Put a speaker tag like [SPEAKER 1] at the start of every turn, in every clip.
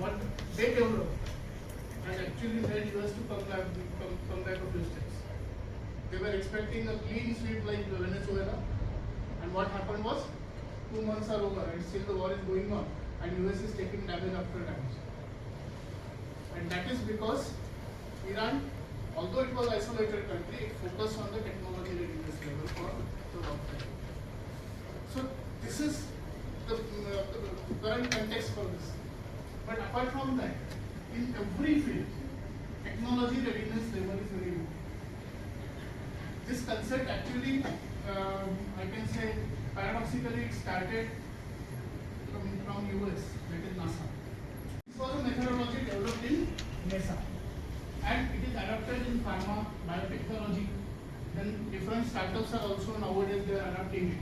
[SPEAKER 1] what they developed has actually led US to come back a few steps. They were expecting a clean sweep like Venezuela, and what happened was 2 months are over and still the war is going on, and US is taking damage after damage. And that is because Iran, although it was isolated country, it focused on the technology readiness level for the warfare. So this is the current context for this. But apart from that, in every field, technology readiness level is very important. This concept actually, I can say, paradoxically, it started from US, that is NASA. This was a methodology developed in NASA, and it is adopted in pharma, biotechnology. Then different startups are also nowadays they are adopting it.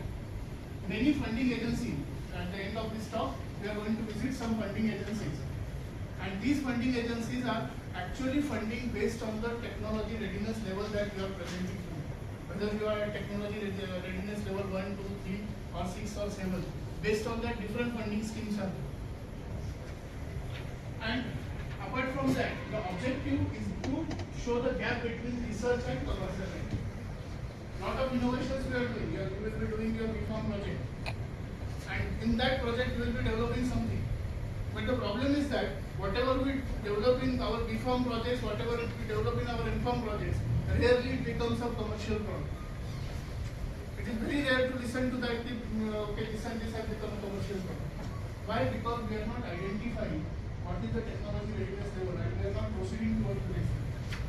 [SPEAKER 1] Many funding agencies. At the end of this talk, we are going to visit some funding agencies, and these funding agencies are actually funding based on the technology readiness level that you are presenting to. Whether you are at technology readiness level 1, 2, 3 or 6 or 7, based on that different funding schemes are there. And apart from that, the objective is to show the gap between research and commercialization. Lot of innovations we are doing. You will be doing your BPharm project, and in that project you will be developing something. But the problem is that whatever we develop in our BPharm projects, whatever we develop in our Inform projects, rarely it becomes a commercial product. It is very rare to listen to that, okay, this and this has become a commercial product. Why? Because we are not identifying what is the technology readiness level, and we are not proceeding towards the next step.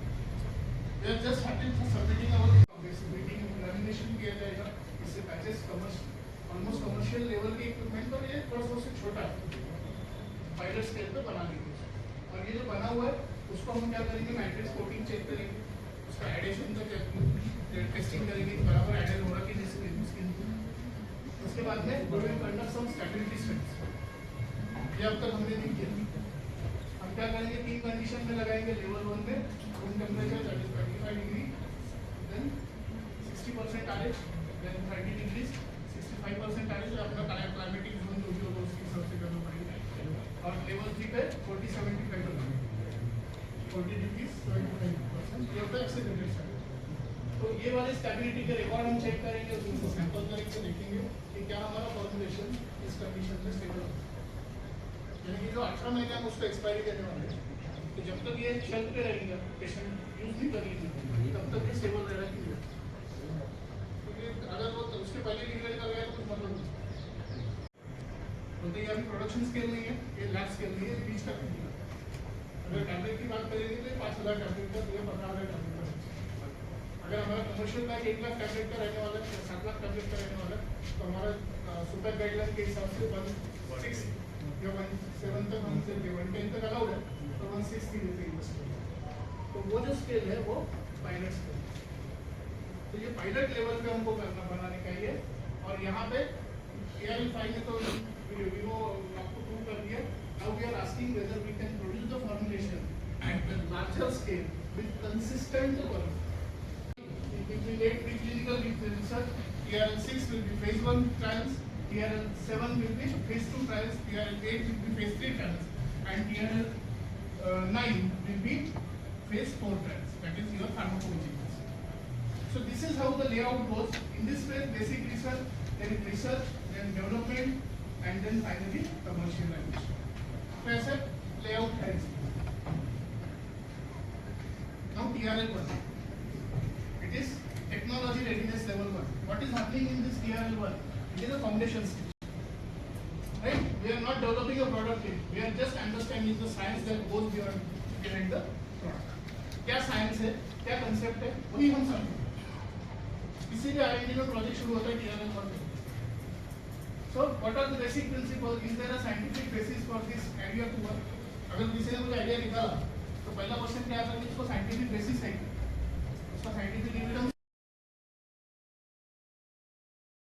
[SPEAKER 1] We are just started submitting our meeting lamination किया जाएगा, इससे patches almost commercial level के equipment पर ये थोड़ा सा छोटा pilot scale पे बना देंगे, और ये जो बना हुआ है उसको हम क्या करेंगे, मैट्रिक्स कोटिंग चेक करेंगे, उसका एडिशन का टेस्टिंग करेंगे बराबर एडेड हो रहा कि जिसके उसके बाद में we will conduct some stability studies. ये अब तक हमने नहीं किया. हम क्या करेंगे, 3 कंडीशन में लगाएंगे. लेवल 1 में room temperature that is 25 degree, then 60% RH, then 30 degree, 65% RH, अपना क्लाइमेटिक जोन जो भी होगा उसके हिसाब से करना पड़ेगा. और लेवल 3 पे 40-75 40 डिग्री 75%, ये होता है एक्सेलरेटेड स्टडी. तो ये वाले स्टेबिलिटी के रिकॉर्ड हम चेक करेंगे, उसको सैंपल करके देखेंगे कि क्या हमारा फॉर्मुलेशन इस कंडीशन में स्टेबल है. यानी कि जो 18 महीने हम उसको एक्सपायरी देने वाले हैं, तो जब तक ये शेल्फ पे रहेगा, पेशेंट यूज नहीं करेगी, तब तक ये स्टेबल रहेगा. क्योंकि अगर वो उसके पहले डिक्लेयर कर गया तो कुछ मतलब नहीं. तो ये अभी प्रोडक्शन स्केल नहीं है, ये लैब स्केल नहीं है, बीच का. अगर टैबलेट की बात करेंगे तो 5000 टैबलेट का, 15,000 टैबलेट का. अगर हमारा कमर्शियल बैग 1 लाख टैबलेट का रहने वाला है, 7 लाख टैबलेट का रहने वाला है, तो हमारा सुपर गाइडलाइन के हिसाब से 1/6 या 1/7 तक हम से 1/10 तक अलाउड है, तो 1/6 की देते हैं. तो वो जो स्केल है वो पायलट स्केल. तो ये पायलट लेवल पे हमको करना बनाने का ही है. और यहाँ पे ARL5 में तो वीवो आपको प्रूव कर दिया. Now we are asking whether we can produce the formulation at the larger scale with consistent quality. It will lead preclinical research. TRL6 will be phase 1 trials, TRL7 will be phase 2 trials, TRL8 will be phase 3 trials, and TRL9 will be phase 4 trials. That is your pharmacogenomics. So this is how the layout goes. In this phase, basic research, then research, then development, and then finally commercialization. So ऐसा layout है. Now TRL1. It is technology readiness level 1. What is happening in this TRL1? It is a foundation stage. Right? We are not developing a product yet. We are just understanding the science that goes behind the product. क्या science है, क्या concept है, वही हम समझेंगे. इसीलिए R&D में project शुरू होता है TRL1 में. So what are the basic principles? Is there a scientific basis for this idea to work? अगर किसी ने मुझे आइडिया निकाला, तो पहला क्वेश्चन क्या आता है, इसको साइंटिफिक बेसिस है, उसका साइंटिफिक एविडेंस